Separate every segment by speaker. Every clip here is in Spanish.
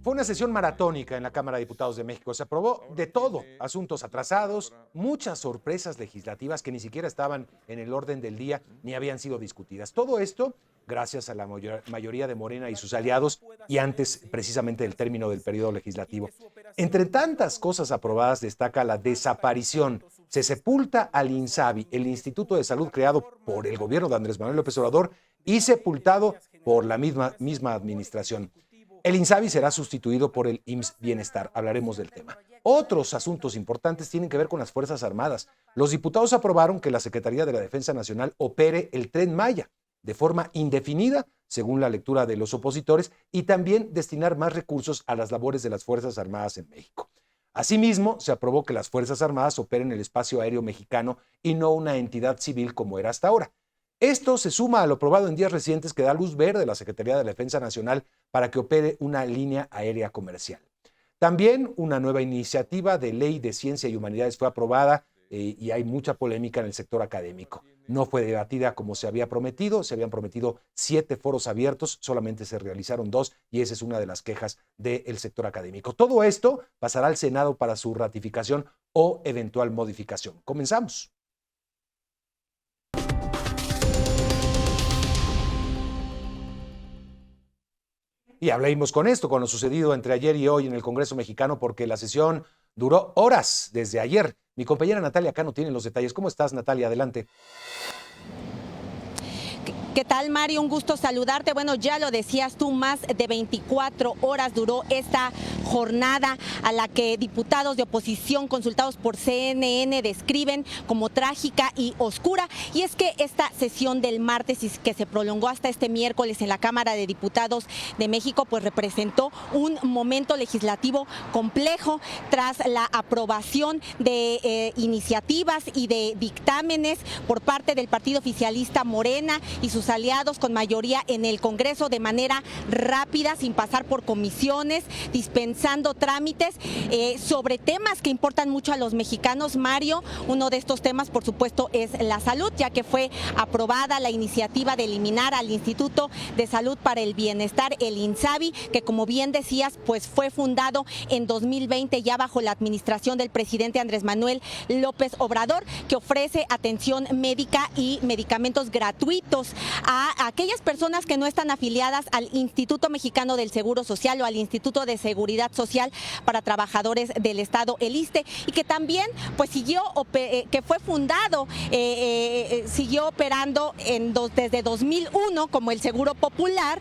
Speaker 1: Fue una sesión maratónica en la Cámara de Diputados de México. Se aprobó de todo, asuntos atrasados, muchas sorpresas legislativas que ni siquiera estaban en el orden del día ni habían sido discutidas. Todo esto gracias a la mayoría de Morena y sus aliados y antes precisamente del término del periodo legislativo. Entre tantas cosas aprobadas destaca la desaparición. Se sepulta al INSABI, el Instituto de Salud creado por el gobierno de Andrés Manuel López Obrador y sepultado por la misma administración. El INSABI será sustituido por el IMSS Bienestar. Hablaremos del tema. Otros asuntos importantes tienen que ver con las Fuerzas Armadas. Los diputados aprobaron que la Secretaría de la Defensa Nacional opere el Tren Maya de forma indefinida, según la lectura de los opositores, y también destinar más recursos a las labores de las Fuerzas Armadas en México. Asimismo, se aprobó que las Fuerzas Armadas operen el espacio aéreo mexicano y no una entidad civil como era hasta ahora. Esto se suma a lo aprobado en días recientes que da luz verde a la Secretaría de la Defensa Nacional para que opere una línea aérea comercial. También una nueva iniciativa de ley de ciencia y humanidades fue aprobada y hay mucha polémica en el sector académico. No fue debatida como se habían prometido 7 foros abiertos, solamente se realizaron 2 y esa es una de las quejas del sector académico. Todo esto pasará al Senado para su ratificación o eventual modificación. Comenzamos. Y hablemos con esto, con lo sucedido entre ayer y hoy en el Congreso mexicano, porque la sesión duró horas desde ayer. Mi compañera Natalia Cano tiene los detalles. ¿Cómo estás, Natalia? Adelante.
Speaker 2: ¿Qué tal, Mario? Un gusto saludarte. Bueno, ya lo decías tú, más de 24 horas duró esta jornada a la que diputados de oposición consultados por CNN describen como trágica y oscura. Y es que esta sesión del martes y que se prolongó hasta este miércoles en la Cámara de Diputados de México, pues representó un momento legislativo complejo tras la aprobación de iniciativas y de dictámenes por parte del partido oficialista Morena y sus aliados con mayoría en el Congreso de manera rápida, sin pasar por comisiones, dispensando trámites sobre temas que importan mucho a los mexicanos. Mario, uno de estos temas, por supuesto, es la salud, ya que fue aprobada la iniciativa de eliminar al Instituto de Salud para el Bienestar, el INSABI, que como bien decías, pues fue fundado en 2020 ya bajo la administración del presidente Andrés Manuel López Obrador, que ofrece atención médica y medicamentos gratuitos a aquellas personas que no están afiliadas al Instituto Mexicano del Seguro Social o al Instituto de Seguridad Social para Trabajadores del Estado, el ISSSTE, y que también pues que fue fundado, siguió operando desde 2001 como el Seguro Popular,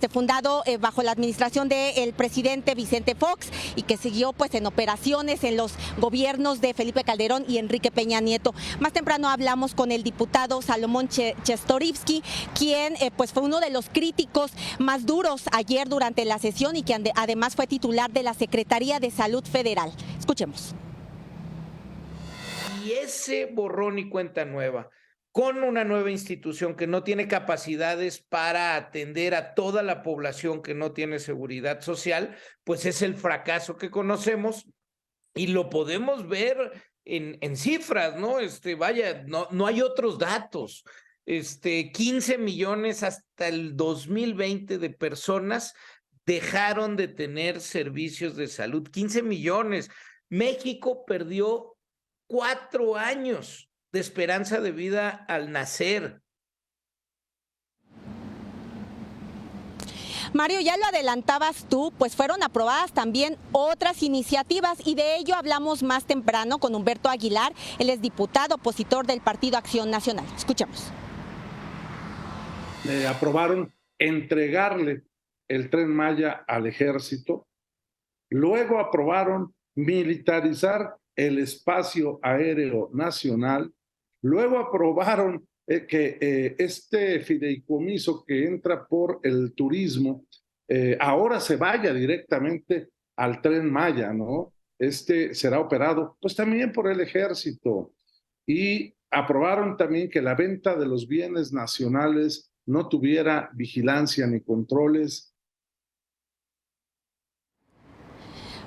Speaker 2: fundado bajo la administración del presidente Vicente Fox y que siguió pues en operaciones en los gobiernos de Felipe Calderón y Enrique Peña Nieto. Más temprano hablamos con el diputado Salomón Chertorivsky, quien pues fue uno de los críticos más duros ayer durante la sesión y que además fue titular de la Secretaría de Salud Federal. Escuchemos.
Speaker 3: Y ese borrón y cuenta nueva, con una nueva institución que no tiene capacidades para atender a toda la población que no tiene seguridad social, pues es el fracaso que conocemos y lo podemos ver en cifras, ¿no? Vaya, no hay otros datos. 15 millones hasta el 2020 de personas dejaron de tener servicios de salud. 15 millones. México perdió 4 años de esperanza de vida al nacer.
Speaker 2: Mario, ya lo adelantabas tú, pues fueron aprobadas también otras iniciativas y de ello hablamos más temprano con Humberto Aguilar, él es diputado opositor del Partido Acción Nacional. Escuchemos.
Speaker 4: Aprobaron entregarle el Tren Maya al ejército, luego aprobaron militarizar el espacio aéreo nacional, luego aprobaron que este fideicomiso que entra por el turismo ahora se vaya directamente al Tren Maya, ¿no? Será operado pues también por el ejército y aprobaron también que la venta de los bienes nacionales no tuviera vigilancia ni controles.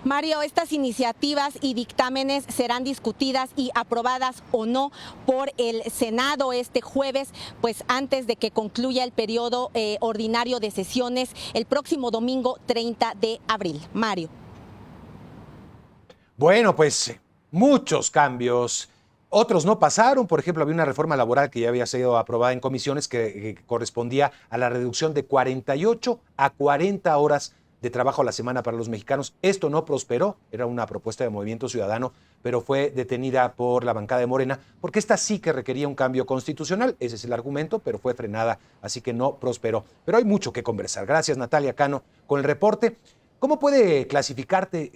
Speaker 2: Mario, estas iniciativas y dictámenes serán discutidas y aprobadas o no por el Senado este jueves, pues antes de que concluya el periodo ordinario de sesiones el próximo domingo 30 de abril. Mario.
Speaker 1: Bueno, pues muchos cambios. Otros no pasaron. Por ejemplo, había una reforma laboral que ya había sido aprobada en comisiones que correspondía a la reducción de 48 a 40 horas de trabajo a la semana para los mexicanos. Esto no prosperó, era una propuesta de Movimiento Ciudadano, pero fue detenida por la bancada de Morena, porque esta sí que requería un cambio constitucional, ese es el argumento, pero fue frenada, así que no prosperó. Pero hay mucho que conversar. Gracias, Natalia Cano, con el reporte. ¿Cómo puede clasificarse,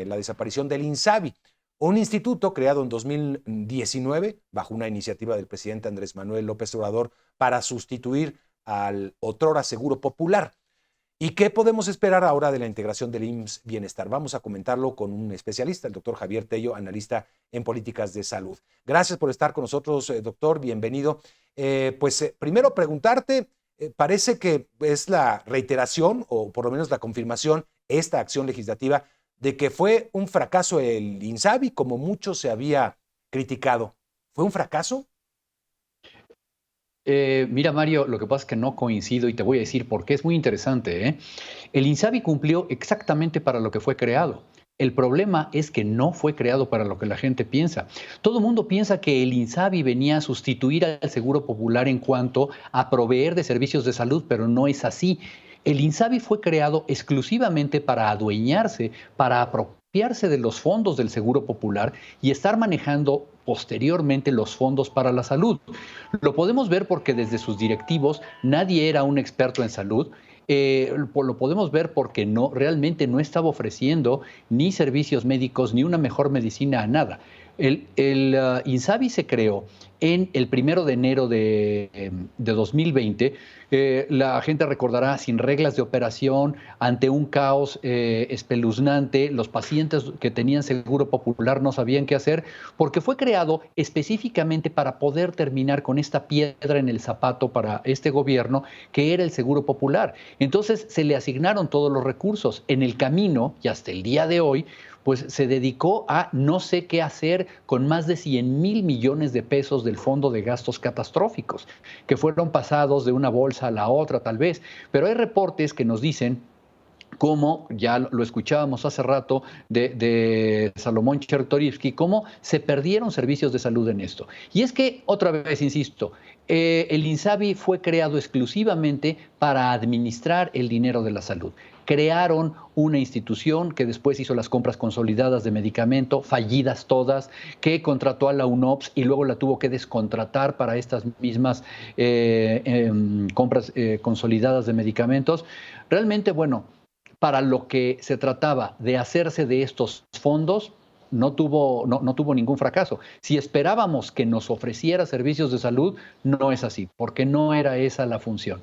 Speaker 1: la desaparición del INSABI? Un instituto creado en 2019 bajo una iniciativa del presidente Andrés Manuel López Obrador para sustituir al otrora Seguro Popular. ¿Y qué podemos esperar ahora de la integración del IMSS Bienestar? Vamos a comentarlo con un especialista, el doctor Javier Tello, analista en políticas de salud. Gracias por estar con nosotros, doctor, bienvenido. Primero preguntarte, parece que es la reiteración, o por lo menos la confirmación, esta acción legislativa, de que fue un fracaso el INSABI, como mucho se había criticado. ¿Fue un fracaso?
Speaker 5: Mira, Mario, lo que pasa es que no coincido y te voy a decir por qué. Es muy interesante, ¿eh? El INSABI cumplió exactamente para lo que fue creado. El problema es que no fue creado para lo que la gente piensa. Todo el mundo piensa que el INSABI venía a sustituir al Seguro Popular en cuanto a proveer de servicios de salud, pero no es así. El INSABI fue creado exclusivamente para adueñarse, para apropiarse de los fondos del Seguro Popular y estar manejando posteriormente los fondos para la salud. Lo podemos ver porque desde sus directivos nadie era un experto en salud. Lo podemos ver porque realmente no estaba ofreciendo ni servicios médicos ni una mejor medicina a nada. El INSABI se creó en el 1 de enero de 2020. La gente recordará, sin reglas de operación, ante un caos espeluznante. Los pacientes que tenían Seguro Popular no sabían qué hacer, porque fue creado específicamente para poder terminar con esta piedra en el zapato para este gobierno, que era el Seguro Popular. Entonces se le asignaron todos los recursos. En el camino, y hasta el día de hoy, pues se dedicó a no sé qué hacer con más de 100,000 millones de pesos del Fondo de Gastos Catastróficos, que fueron pasados de una bolsa a la otra tal vez. Pero hay reportes que nos dicen, como ya lo escuchábamos hace rato de Salomón Chertorivsky, cómo se perdieron servicios de salud en esto. Y es que, otra vez insisto, el INSABI fue creado exclusivamente para administrar el dinero de la salud. Crearon una institución que después hizo las compras consolidadas de medicamento, fallidas todas, que contrató a la UNOPS y luego la tuvo que descontratar para estas mismas compras consolidadas de medicamentos. Realmente, bueno, para lo que se trataba de hacerse de estos fondos, no tuvo ningún fracaso. Si esperábamos que nos ofreciera servicios de salud, no es así, porque no era esa la función.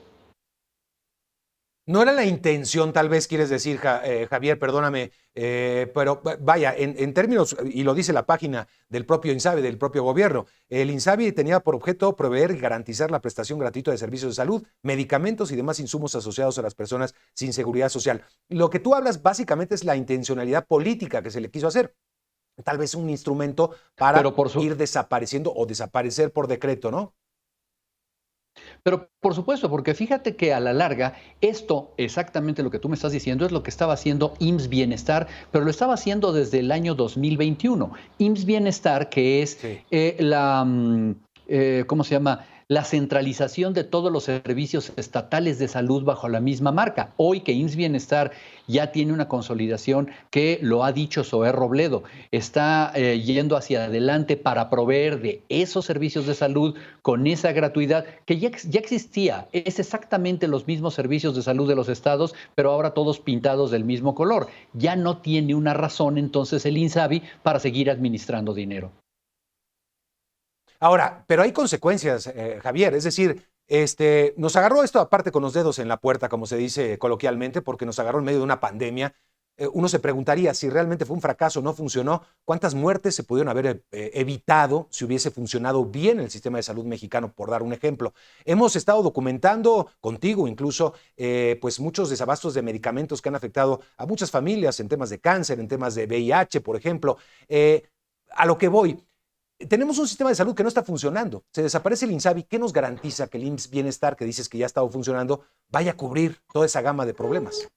Speaker 1: No era la intención, tal vez quieres decir, Javier, perdóname, pero vaya, en términos, y lo dice la página del propio INSABI, del propio gobierno, el INSABI tenía por objeto proveer y garantizar la prestación gratuita de servicios de salud, medicamentos y demás insumos asociados a las personas sin seguridad social. Lo que tú hablas básicamente es la intencionalidad política que se le quiso hacer. Tal vez un instrumento para ir desapareciendo o desaparecer por decreto, ¿no?
Speaker 5: Pero por supuesto, porque fíjate que a la larga, esto, exactamente lo que tú me estás diciendo, es lo que estaba haciendo IMSS Bienestar, pero lo estaba haciendo desde el año 2021. IMSS Bienestar, que es ¿cómo se llama? La centralización de todos los servicios estatales de salud bajo la misma marca. Hoy que IMSS Bienestar ya tiene una consolidación que lo ha dicho Zoé Robledo, está yendo hacia adelante para proveer de esos servicios de salud con esa gratuidad que ya existía. Es exactamente los mismos servicios de salud de los estados, pero ahora todos pintados del mismo color. Ya no tiene una razón entonces el INSABI para seguir administrando dinero.
Speaker 1: Ahora, pero hay consecuencias, Javier, es decir, nos agarró esto aparte con los dedos en la puerta, como se dice coloquialmente, porque nos agarró en medio de una pandemia. uno se preguntaría si realmente fue un fracaso, no funcionó, cuántas muertes se pudieron haber evitado si hubiese funcionado bien el sistema de salud mexicano, por dar un ejemplo. Hemos estado documentando contigo incluso pues muchos desabastos de medicamentos que han afectado a muchas familias en temas de cáncer, en temas de VIH, por ejemplo. A lo que voy, tenemos un sistema de salud que no está funcionando. Se desaparece el INSABI. ¿Qué nos garantiza que el IMSS Bienestar, que dices que ya ha estado funcionando, vaya a cubrir toda esa gama de problemas?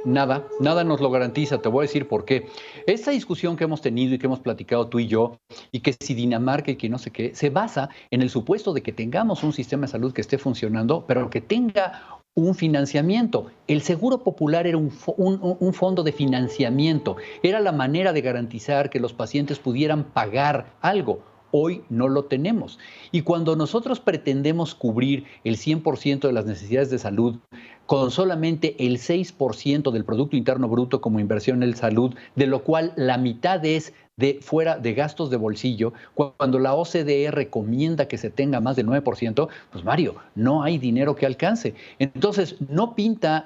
Speaker 5: Nada, nada nos lo garantiza, te voy a decir por qué. Esta discusión que hemos tenido y que hemos platicado tú y yo, y que si Dinamarca y que no sé qué, se basa en el supuesto de que tengamos un sistema de salud que esté funcionando, pero que tenga un financiamiento. El Seguro Popular era un fondo de financiamiento, era la manera de garantizar que los pacientes pudieran pagar algo. Hoy no lo tenemos. Y cuando nosotros pretendemos cubrir el 100% de las necesidades de salud con solamente el 6% del Producto Interno Bruto como inversión en salud, de lo cual la mitad es fuera de gastos de bolsillo, cuando la OCDE recomienda que se tenga más del 9%, pues Mario, no hay dinero que alcance. Entonces, no pinta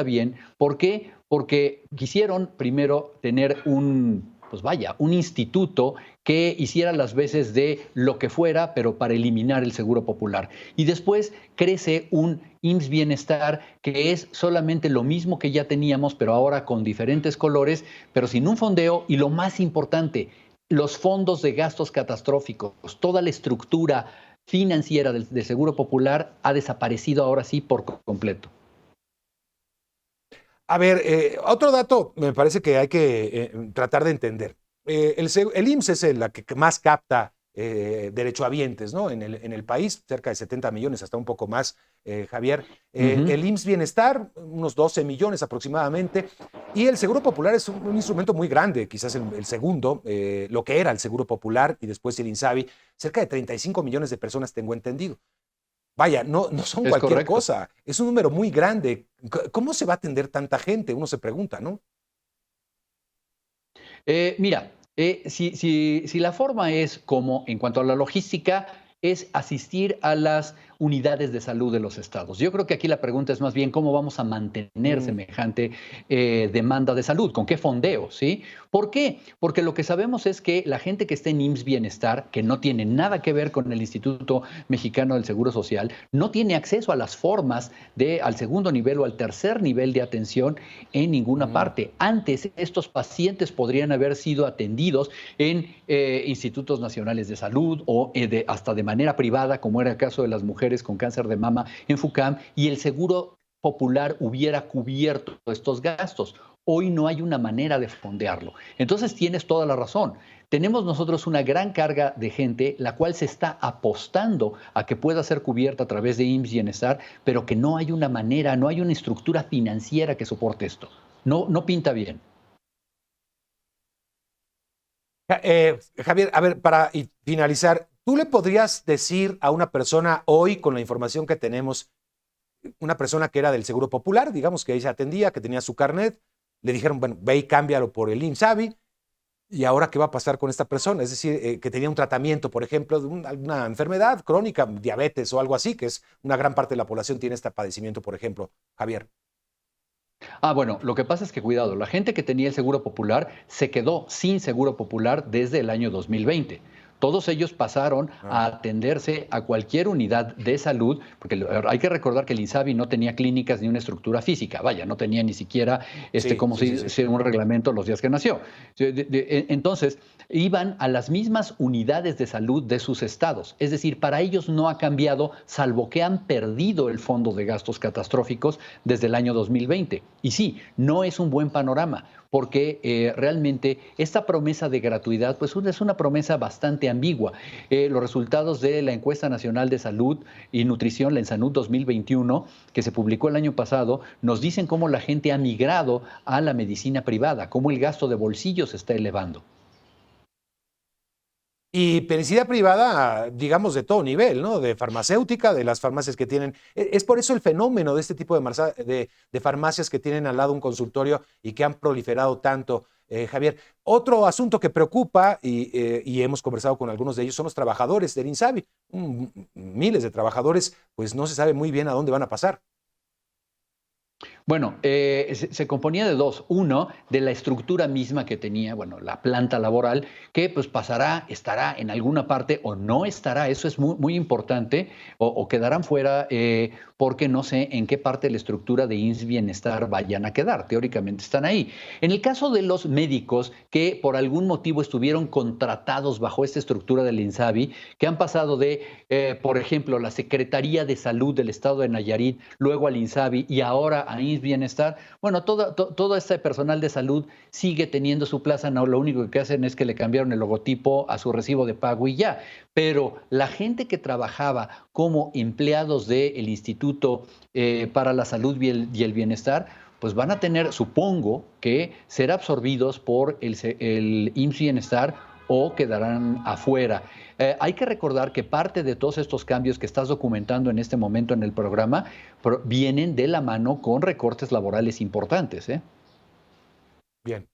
Speaker 5: bien. ¿Por qué? Porque quisieron primero tener un instituto que hiciera las veces de lo que fuera, pero para eliminar el Seguro Popular. Y después crece un IMSS Bienestar, que es solamente lo mismo que ya teníamos, pero ahora con diferentes colores, pero sin un fondeo. Y lo más importante, los fondos de gastos catastróficos, toda la estructura financiera del Seguro Popular ha desaparecido ahora sí por completo.
Speaker 1: A ver, otro dato me parece que hay que tratar de entender. El IMSS es la que más capta derechohabientes, ¿no? En el país, cerca de 70 millones, hasta un poco más, Javier. El IMSS Bienestar, unos 12 millones aproximadamente. Y el Seguro Popular es un instrumento muy grande, quizás el segundo, lo que era el Seguro Popular y después el INSABI. Cerca de 35 millones de personas, tengo entendido. Vaya, no son cualquier cosa, es un número muy grande. ¿Cómo se va a atender tanta gente? Uno se pregunta, ¿no?
Speaker 5: Mira, si la forma es como, en cuanto a la logística, es asistir a las unidades de salud de los estados. Yo creo que aquí la pregunta es más bien cómo vamos a mantener semejante demanda de salud, con qué fondeo, ¿sí? ¿Por qué? Porque lo que sabemos es que la gente que está en IMSS Bienestar, que no tiene nada que ver con el Instituto Mexicano del Seguro Social, no tiene acceso a las formas al segundo nivel o al tercer nivel de atención en ninguna parte. Antes, estos pacientes podrían haber sido atendidos en institutos nacionales de salud o hasta de manera privada, como era el caso de las mujeres con cáncer de mama en FUCAM, y el Seguro Popular hubiera cubierto estos gastos. Hoy no hay una manera de fondearlo. Entonces tienes toda la razón. Tenemos nosotros una gran carga de gente, la cual se está apostando a que pueda ser cubierta a través de IMSS Bienestar, pero que no hay una manera, no hay una estructura financiera que soporte esto. No pinta bien.
Speaker 1: Javier, a ver, para finalizar, ¿tú le podrías decir a una persona hoy, con la información que tenemos, una persona que era del Seguro Popular, digamos que ahí se atendía, que tenía su carnet, le dijeron, bueno, ve y cámbialo por el INSABI, y ahora qué va a pasar con esta persona? Es decir, que tenía un tratamiento, por ejemplo, de una enfermedad crónica, diabetes o algo así, que es una gran parte de la población tiene este padecimiento, por ejemplo, Javier.
Speaker 5: Bueno, lo que pasa es que, cuidado, la gente que tenía el Seguro Popular se quedó sin Seguro Popular desde el año 2020. Todos ellos pasaron a atenderse a cualquier unidad de salud, porque hay que recordar que el INSABI no tenía clínicas ni una estructura física, vaya, no tenía ni siquiera un reglamento los días que nació. Entonces, iban a las mismas unidades de salud de sus estados. Es decir, para ellos no ha cambiado, salvo que han perdido el fondo de gastos catastróficos desde el año 2020. Y sí, no es un buen panorama, porque realmente esta promesa de gratuidad pues es una promesa bastante ambigua. Los resultados de la Encuesta Nacional de Salud y Nutrición, la ENSANUD 2021, que se publicó el año pasado, nos dicen cómo la gente ha migrado a la medicina privada, cómo el gasto de bolsillo se está elevando.
Speaker 1: Y medicina privada, digamos, de todo nivel, ¿no? De farmacéutica, de las farmacias que tienen. Es por eso el fenómeno de este tipo de farmacias que tienen al lado un consultorio y que han proliferado tanto, Javier. Otro asunto que preocupa, y hemos conversado con algunos de ellos, son los trabajadores del INSABI. Miles de trabajadores, pues no se sabe muy bien a dónde van a pasar.
Speaker 5: Bueno, se componía de dos. Uno, de la estructura misma que tenía, bueno, la planta laboral, que pues pasará, estará en alguna parte o no estará, eso es muy, muy importante, o quedarán fuera porque no sé en qué parte de la estructura de IMSS Bienestar vayan a quedar. Teóricamente están ahí. En el caso de los médicos que por algún motivo estuvieron contratados bajo esta estructura del INSABI, que han pasado de, por ejemplo, la Secretaría de Salud del Estado de Nayarit, luego al INSABI y ahora a IMSS Bienestar, bueno, todo este personal de salud sigue teniendo su plaza, no, lo único que hacen es que le cambiaron el logotipo a su recibo de pago y ya. Pero la gente que trabajaba como empleados del Instituto para la Salud y el Bienestar, pues van a tener, supongo, que ser absorbidos por el IMSS Bienestar o quedarán afuera. Hay que recordar que parte de todos estos cambios que estás documentando en este momento en el programa vienen de la mano con recortes laborales importantes, ¿eh?
Speaker 1: Bien,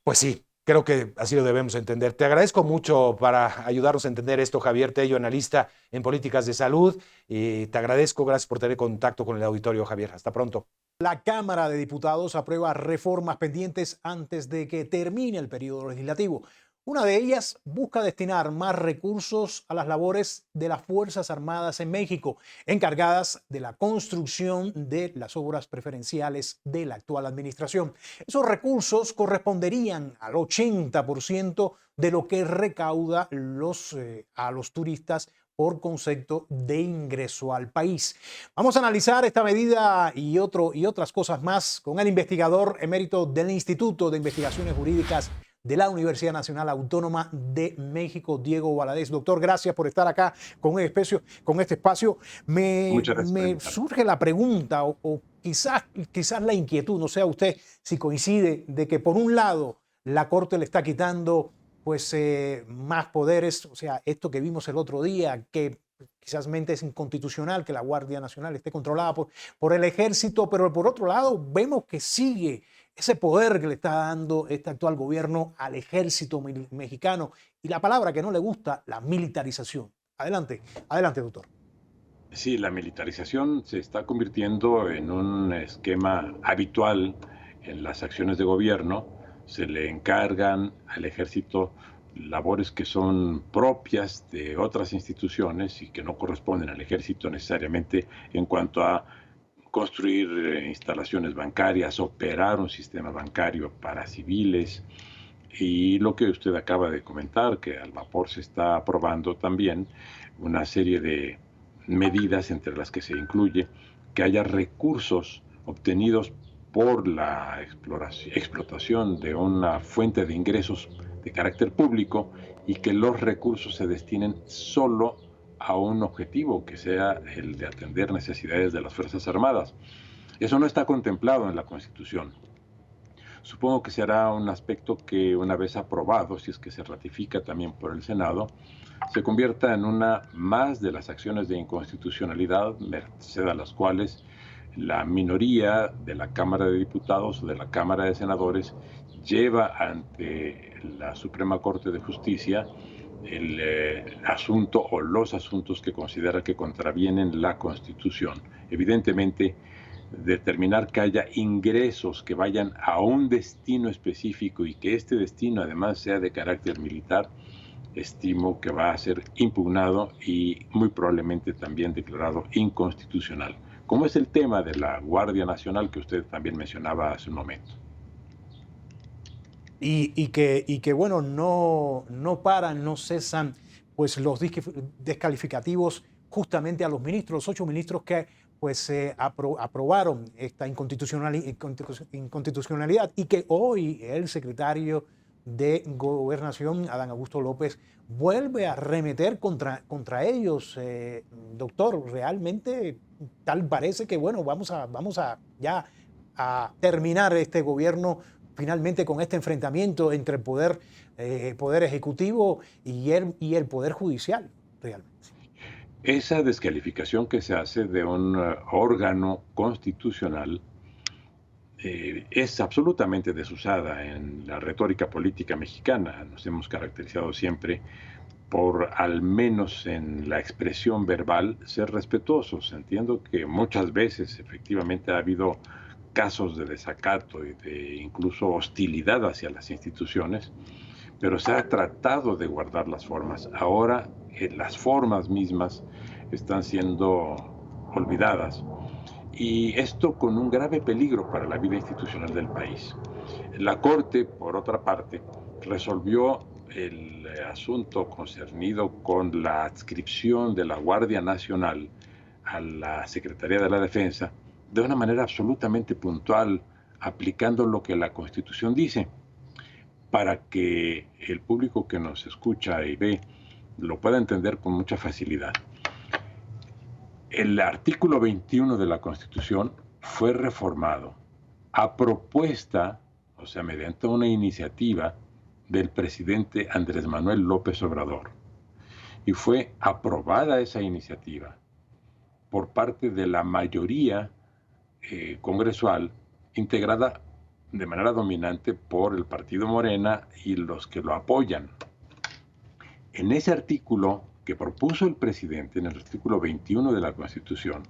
Speaker 1: pues sí, creo que así lo debemos entender. Te agradezco mucho para ayudarnos a entender esto, Javier Tello, analista en políticas de salud. Y te agradezco, gracias por tener contacto con el auditorio, Javier. Hasta pronto.
Speaker 6: La Cámara de Diputados aprueba reformas pendientes antes de que termine el periodo legislativo. Una de ellas busca destinar más recursos a las labores de las Fuerzas Armadas en México, encargadas de la construcción de las obras preferenciales de la actual administración. Esos recursos corresponderían al 80% de lo que recauda a los turistas por concepto de ingreso al país. Vamos a analizar esta medida y otras cosas más con el investigador emérito del Instituto de Investigaciones Jurídicas de la Universidad Nacional Autónoma de México, Diego Valadez. Doctor, gracias por estar acá con este espacio. Me surge la pregunta o quizás la inquietud, no sé a usted si coincide, de que por un lado la Corte le está quitando más poderes, o sea, esto que vimos el otro día, que quizás es inconstitucional que la Guardia Nacional esté controlada por el ejército, pero por otro lado vemos que sigue ese poder que le está dando este actual gobierno al ejército mexicano y la palabra que no le gusta, la militarización. Adelante, doctor.
Speaker 7: Sí, la militarización se está convirtiendo en un esquema habitual en las acciones de gobierno. Se le encargan al ejército labores que son propias de otras instituciones y que no corresponden al ejército necesariamente en cuanto a construir instalaciones bancarias, operar un sistema bancario para civiles y lo que usted acaba de comentar, que al vapor se está aprobando también una serie de medidas entre las que se incluye que haya recursos obtenidos por la explotación de una fuente de ingresos de carácter público y que los recursos se destinen solo a un objetivo que sea el de atender necesidades de las Fuerzas Armadas. Eso no está contemplado en la Constitución. Supongo que será un aspecto que una vez aprobado, si es que se ratifica también por el Senado, se convierta en una más de las acciones de inconstitucionalidad, merced a las cuales la minoría de la Cámara de Diputados o de la Cámara de Senadores lleva ante la Suprema Corte de Justicia el asunto o los asuntos que considera que contravienen la Constitución. Evidentemente, determinar que haya ingresos que vayan a un destino específico y que este destino además sea de carácter militar, estimo que va a ser impugnado y muy probablemente también declarado inconstitucional, como es el tema de la Guardia Nacional que usted también mencionaba hace un momento.
Speaker 6: Y que bueno, no cesan pues los descalificativos justamente a los ministros, los 8 ministros que pues aprobaron esta inconstitucionalidad y que hoy el secretario de Gobernación, Adán Augusto López, vuelve a arremeter contra ellos. Doctor, realmente tal parece que bueno, vamos a terminar este gobierno finalmente con este enfrentamiento entre el poder ejecutivo y el poder judicial, realmente.
Speaker 7: Esa descalificación que se hace de un órgano constitucional es absolutamente desusada en la retórica política mexicana. Nos hemos caracterizado siempre por, al menos en la expresión verbal, ser respetuosos. Entiendo que muchas veces efectivamente ha habido casos de desacato y de incluso hostilidad hacia las instituciones, pero se ha tratado de guardar las formas. Ahora las formas mismas están siendo olvidadas, y esto con un grave peligro para la vida institucional del país. La Corte, por otra parte, resolvió el asunto concernido con la adscripción de la Guardia Nacional a la Secretaría de la Defensa de una manera absolutamente puntual, aplicando lo que la Constitución dice. Para que el público que nos escucha y ve lo pueda entender con mucha facilidad. El artículo 21 de la Constitución fue reformado a propuesta, o sea, mediante una iniciativa del presidente Andrés Manuel López Obrador. Y fue aprobada esa iniciativa por parte de la mayoría congresual, integrada de manera dominante por el partido Morena y los que lo apoyan. En ese artículo que propuso el presidente, en el artículo 21 de la Constitución,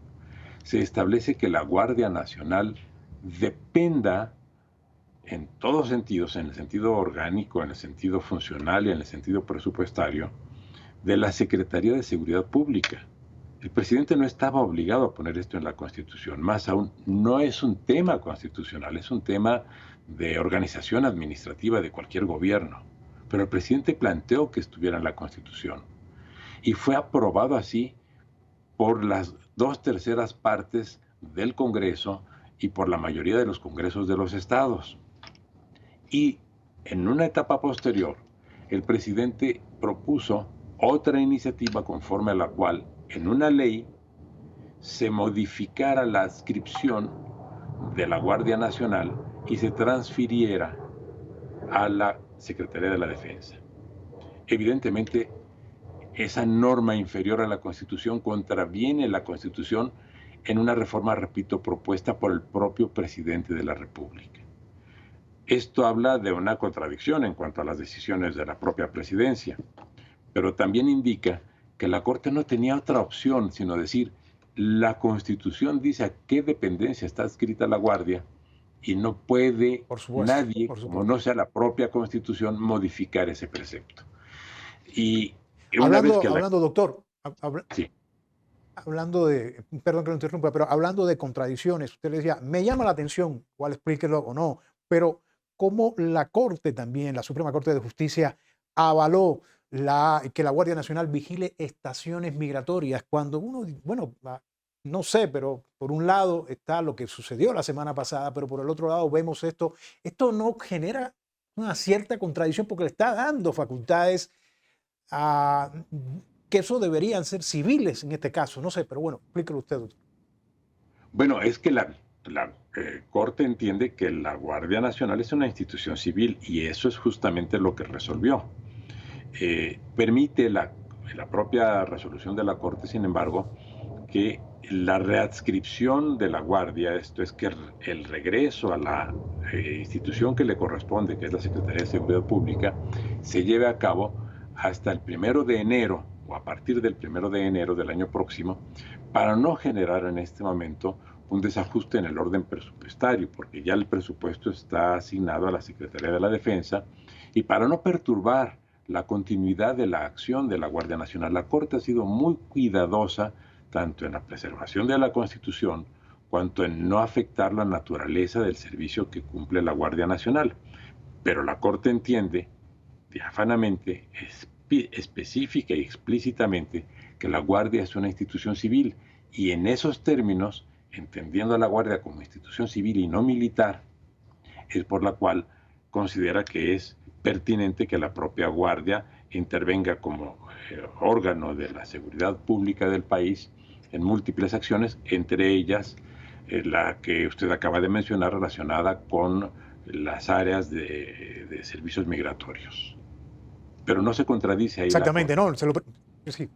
Speaker 7: se establece que la Guardia Nacional dependa en todos sentidos, en el sentido orgánico, en el sentido funcional y en el sentido presupuestario, de la Secretaría de Seguridad Pública. El presidente no estaba obligado a poner esto en la Constitución, más aún no es un tema constitucional, es un tema de organización administrativa de cualquier gobierno. Pero el presidente planteó que estuviera en la Constitución y fue aprobado así por las 2/3 partes del Congreso y por la mayoría de los congresos de los estados. Y en una etapa posterior, el presidente propuso otra iniciativa conforme a la cual en una ley se modificara la adscripción de la Guardia Nacional y se transfiriera a la Secretaría de la Defensa. Evidentemente, esa norma inferior a la Constitución contraviene la Constitución en una reforma, repito, propuesta por el propio presidente de la República. Esto habla de una contradicción en cuanto a las decisiones de la propia presidencia, pero también indica que la Corte no tenía otra opción sino decir, la Constitución dice a qué dependencia está adscrita la Guardia y no puede nadie, como no sea la propia Constitución, modificar ese precepto. Y una vez que
Speaker 6: hablando, doctor,
Speaker 7: sí.
Speaker 6: hablando de, perdón que lo interrumpa, pero hablando de contradicciones, usted le decía, me llama la atención, cuál explíquelo o no, pero cómo la Corte también, la Suprema Corte de Justicia, avaló que la Guardia Nacional vigile estaciones migratorias, cuando uno, bueno, no sé, pero por un lado está lo que sucedió la semana pasada, pero por el otro lado vemos esto no genera una cierta contradicción porque le está dando facultades a que eso deberían ser civiles en este caso, no sé, pero bueno, explíquelo usted, doctor.
Speaker 7: Bueno, es que la Corte entiende que la Guardia Nacional es una institución civil y eso es justamente lo que resolvió. Permite la propia resolución de la Corte, sin embargo, que la readscripción de la Guardia, esto es que el regreso a la institución que le corresponde, que es la Secretaría de Seguridad Pública, se lleve a cabo hasta el 1 de enero o a partir del 1 de enero del año próximo, para no generar en este momento un desajuste en el orden presupuestario, porque ya el presupuesto está asignado a la Secretaría de la Defensa, y para no perturbar la continuidad de la acción de la Guardia Nacional. La Corte ha sido muy cuidadosa tanto en la preservación de la Constitución cuanto en no afectar la naturaleza del servicio que cumple la Guardia Nacional. Pero la Corte entiende diáfanamente, específica y explícitamente que la Guardia es una institución civil y en esos términos, entendiendo a la Guardia como institución civil y no militar, es por la cual considera que es pertinente que la propia Guardia intervenga como órgano de la seguridad pública del país en múltiples acciones, entre ellas la que usted acaba de mencionar relacionada con las áreas de servicios migratorios. Pero no se contradice ahí.
Speaker 6: Exactamente, no, sí,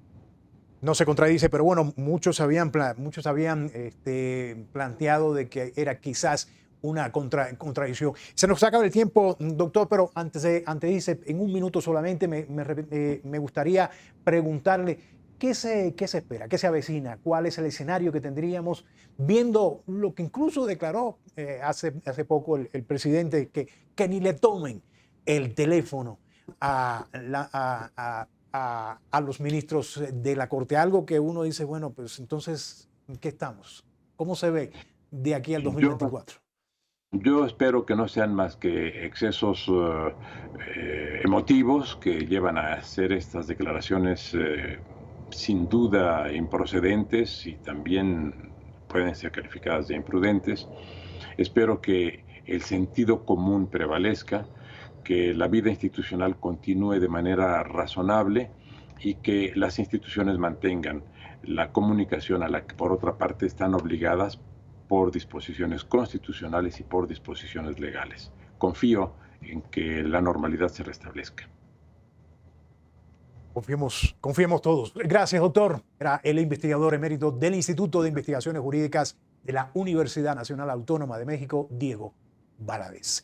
Speaker 6: no se contradice, pero bueno, muchos habían planteado de que era quizás una contradicción. Se nos acaba el tiempo, doctor, pero antes de irse, en un minuto solamente, me gustaría preguntarle ¿Qué se espera? ¿Qué se avecina? ¿Cuál es el escenario que tendríamos viendo lo que incluso declaró hace poco el presidente, que ni le tomen el teléfono a los ministros de la Corte? Algo que uno dice, bueno, pues entonces, ¿en qué estamos? ¿Cómo se ve de aquí al 2024?
Speaker 7: Yo espero que no sean más que excesos emotivos que llevan a hacer estas declaraciones sin duda improcedentes y también pueden ser calificadas de imprudentes. Espero que el sentido común prevalezca, que la vida institucional continúe de manera razonable y que las instituciones mantengan la comunicación a la que por otra parte están obligadas por disposiciones constitucionales y por disposiciones legales. Confío en que la normalidad se restablezca.
Speaker 6: Confiemos todos. Gracias, doctor. Era el investigador emérito del Instituto de Investigaciones Jurídicas de la Universidad Nacional Autónoma de México, Diego Valadez.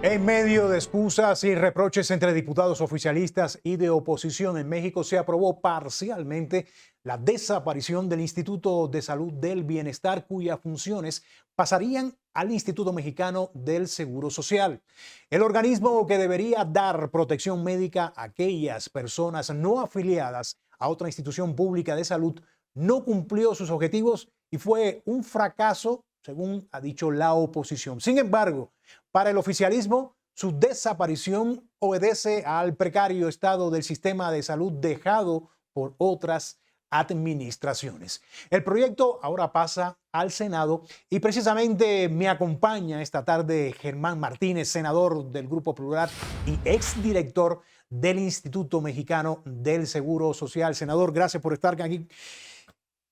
Speaker 6: En medio de excusas y reproches entre diputados oficialistas y de oposición en México, se aprobó parcialmente la desaparición del Instituto de Salud del Bienestar, cuyas funciones pasarían al Instituto Mexicano del Seguro Social. El organismo que debería dar protección médica a aquellas personas no afiliadas a otra institución pública de salud no cumplió sus objetivos y fue un fracaso, según ha dicho la oposición. Sin embargo, para el oficialismo, su desaparición obedece al precario estado del sistema de salud dejado por otras administraciones. El proyecto ahora pasa al Senado y precisamente me acompaña esta tarde Germán Martínez, senador del Grupo Plural y exdirector del Instituto Mexicano del Seguro Social. Senador, gracias por estar aquí.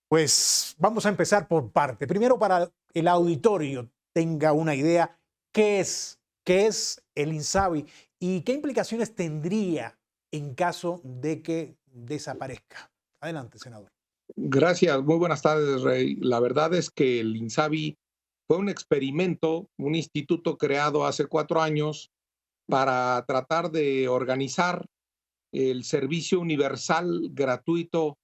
Speaker 6: Pues vamos a empezar por parte. Primero, para el auditorio tenga una idea, ¿qué es el INSABI y qué implicaciones tendría en caso de que desaparezca? Adelante, senador.
Speaker 8: Gracias, muy buenas tardes, Rey. La verdad es que el INSABI fue un experimento, un instituto creado hace 4 años para tratar de organizar el servicio universal gratuito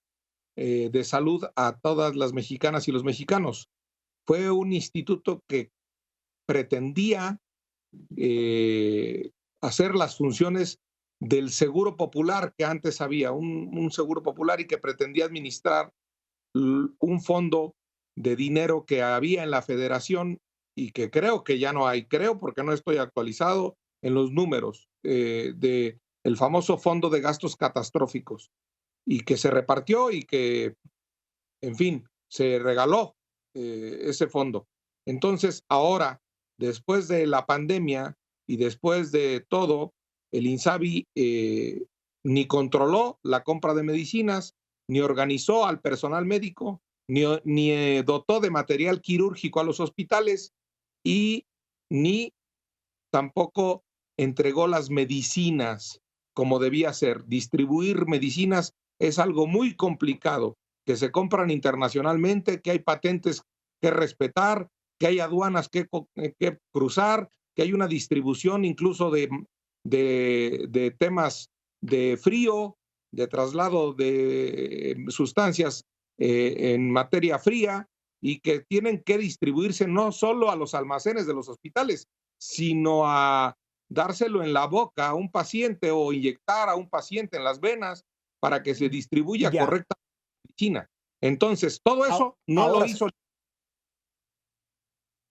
Speaker 8: de salud a todas las mexicanas y los mexicanos. Fue un instituto que pretendía hacer las funciones del seguro popular que antes había, un seguro popular, y que pretendía administrar un fondo de dinero que había en la federación y que creo que ya no hay, creo porque no estoy actualizado en los números del famoso fondo de gastos catastróficos, y que se repartió y que, en fin, se regaló ese fondo. Entonces, ahora, después de la pandemia y después de todo, el INSABI ni controló la compra de medicinas, ni organizó al personal médico, ni dotó de material quirúrgico a los hospitales y ni tampoco entregó las medicinas como debía ser. Distribuir medicinas es algo muy complicado, que se compran internacionalmente, que hay patentes que respetar, que hay aduanas que cruzar, que hay una distribución incluso de temas de frío, de traslado de sustancias en materia fría, y que tienen que distribuirse no solo a los almacenes de los hospitales, sino a dárselo en la boca a un paciente o inyectar a un paciente en las venas para que se distribuya correctamente la medicina. Entonces, todo eso no lo hizo.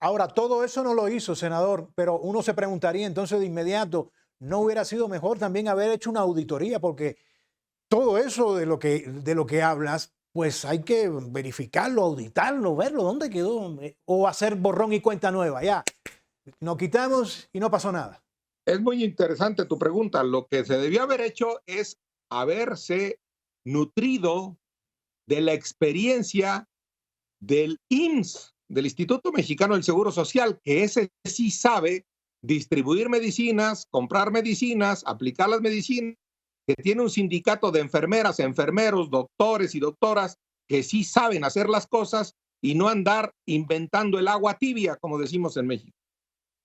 Speaker 6: Ahora, todo eso no lo hizo, senador, pero uno se preguntaría entonces de inmediato, ¿no hubiera sido mejor también haber hecho una auditoría? Porque todo eso de lo que hablas, pues hay que verificarlo, auditarlo, verlo, dónde quedó, o hacer borrón y cuenta nueva. Ya, nos quitamos y no pasó nada.
Speaker 8: Es muy interesante tu pregunta. Lo que se debió haber hecho es haberse nutrido de la experiencia del IMSS, del Instituto Mexicano del Seguro Social, que ese sí sabe distribuir medicinas, comprar medicinas, aplicar las medicinas, que tiene un sindicato de enfermeras, enfermeros, doctores y doctoras que sí saben hacer las cosas y no andar inventando el agua tibia, como decimos en México.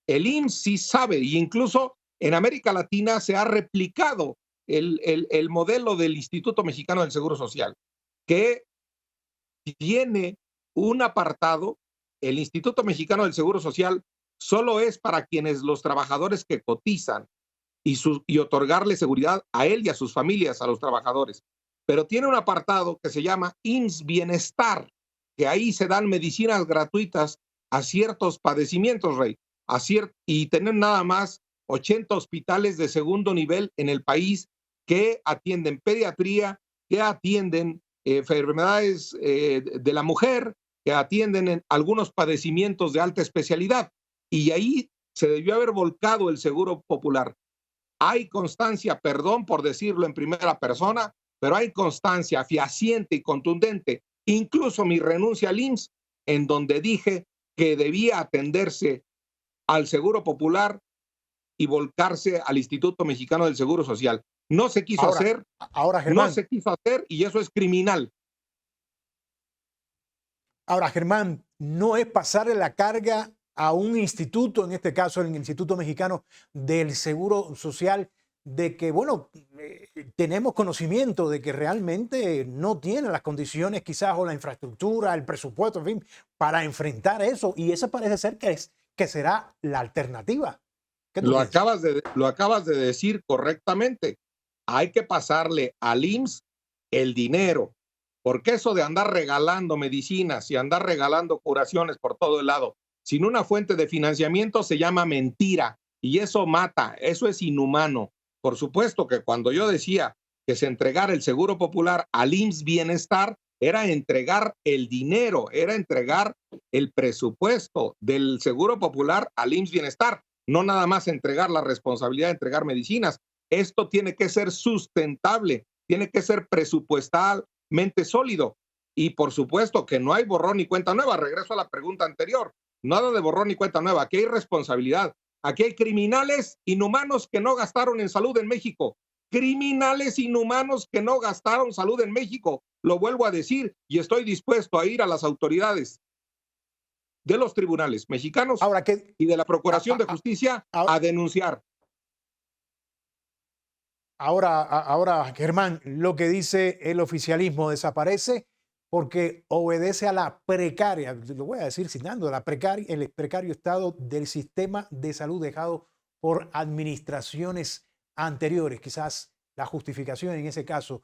Speaker 8: El IMSS sí sabe, e incluso en América Latina se ha replicado el modelo del Instituto Mexicano del Seguro Social, que tiene un apartado. El Instituto Mexicano del Seguro Social solo es para quienes los trabajadores que cotizan y otorgarle seguridad a él y a sus familias, a los trabajadores. Pero tiene un apartado que se llama IMSS Bienestar, que ahí se dan medicinas gratuitas a ciertos padecimientos, Rey, y tienen nada más 80 hospitales de segundo nivel en el país que atienden pediatría, que atienden enfermedades de la mujer, que atienden en algunos padecimientos de alta especialidad. Y ahí se debió haber volcado el Seguro Popular. Hay constancia, perdón por decirlo en primera persona, pero hay constancia fehaciente y contundente, incluso mi renuncia al IMSS, en donde dije que debía atenderse al Seguro Popular y volcarse al Instituto Mexicano del Seguro Social. No se quiso hacer,
Speaker 6: Germán,
Speaker 8: no se quiso hacer, y eso es criminal.
Speaker 6: Ahora, Germán, no es pasarle la carga a un instituto, en este caso el Instituto Mexicano del Seguro Social, de que, bueno, tenemos conocimiento de que realmente no tiene las condiciones quizás o la infraestructura, el presupuesto, en fin, para enfrentar eso. Y esa parece ser que será la alternativa.
Speaker 8: Lo acabas de decir correctamente. Hay que pasarle al IMSS el dinero, porque eso de andar regalando medicinas y andar regalando curaciones por todo el lado, sin una fuente de financiamiento, se llama mentira, y eso mata, eso es inhumano. Por supuesto que cuando yo decía que se entregara el Seguro Popular al IMSS Bienestar, era entregar el dinero, era entregar el presupuesto del Seguro Popular al IMSS Bienestar, no nada más entregar la responsabilidad de entregar medicinas. Esto tiene que ser sustentable, tiene que ser presupuestalmente sólido. Y por supuesto que no hay borrón ni cuenta nueva. Regreso a la pregunta anterior. Nada de borrón ni cuenta nueva. Aquí hay responsabilidad. Aquí hay criminales inhumanos que no gastaron en salud en México. Criminales inhumanos que no gastaron salud en México. Lo vuelvo a decir y estoy dispuesto a ir a las autoridades de los tribunales mexicanos y de la Procuración de Justicia a denunciar.
Speaker 6: Ahora, Germán, lo que dice el oficialismo desaparece porque obedece a la precaria, lo voy a decir citando, el precario estado del sistema de salud dejado por administraciones anteriores. Quizás la justificación en ese caso.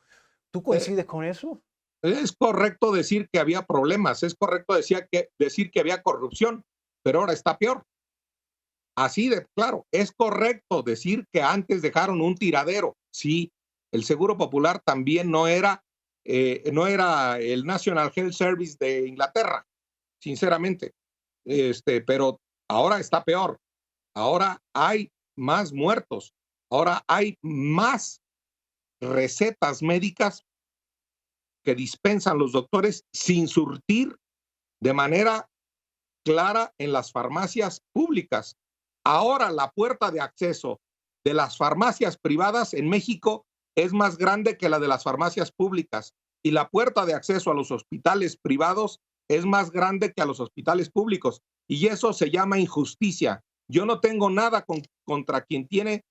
Speaker 6: ¿Tú coincides con eso?
Speaker 8: Es correcto decir que había problemas, es correcto decir que había corrupción, pero ahora está peor. Así de claro, es correcto decir que antes dejaron un tiradero. Sí, el Seguro Popular también no era el National Health Service de Inglaterra, sinceramente. Pero ahora está peor. Ahora hay más muertos. Ahora hay más recetas médicas que dispensan los doctores sin surtir de manera clara en las farmacias públicas. Ahora la puerta de acceso de las farmacias privadas en México es más grande que la de las farmacias públicas, y la puerta de acceso a los hospitales privados es más grande que a los hospitales públicos, y eso se llama injusticia. Yo no tengo nada contra quien tiene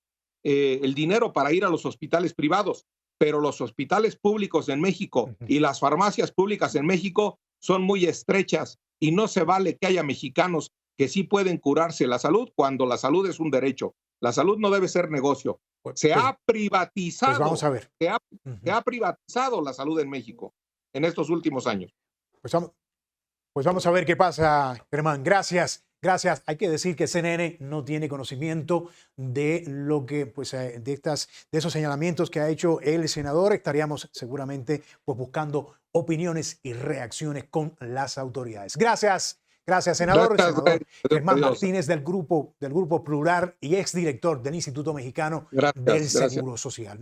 Speaker 8: el dinero para ir a los hospitales privados, pero los hospitales públicos en México y las farmacias públicas en México son muy estrechas, y no se vale que haya mexicanos que sí pueden curarse la salud cuando la salud es un derecho. La salud no debe ser negocio. Se ha privatizado.
Speaker 6: Pues vamos a ver.
Speaker 8: Se ha privatizado la salud en México en estos últimos años.
Speaker 6: Pues vamos a ver qué pasa, Germán. Gracias. Hay que decir que CNN no tiene conocimiento de lo que, pues, de esos señalamientos que ha hecho el senador. Estaríamos seguramente pues buscando opiniones y reacciones con las autoridades. Gracias, senador. Senador Germán Martínez del grupo Plural y exdirector del Instituto Mexicano del Seguro Social.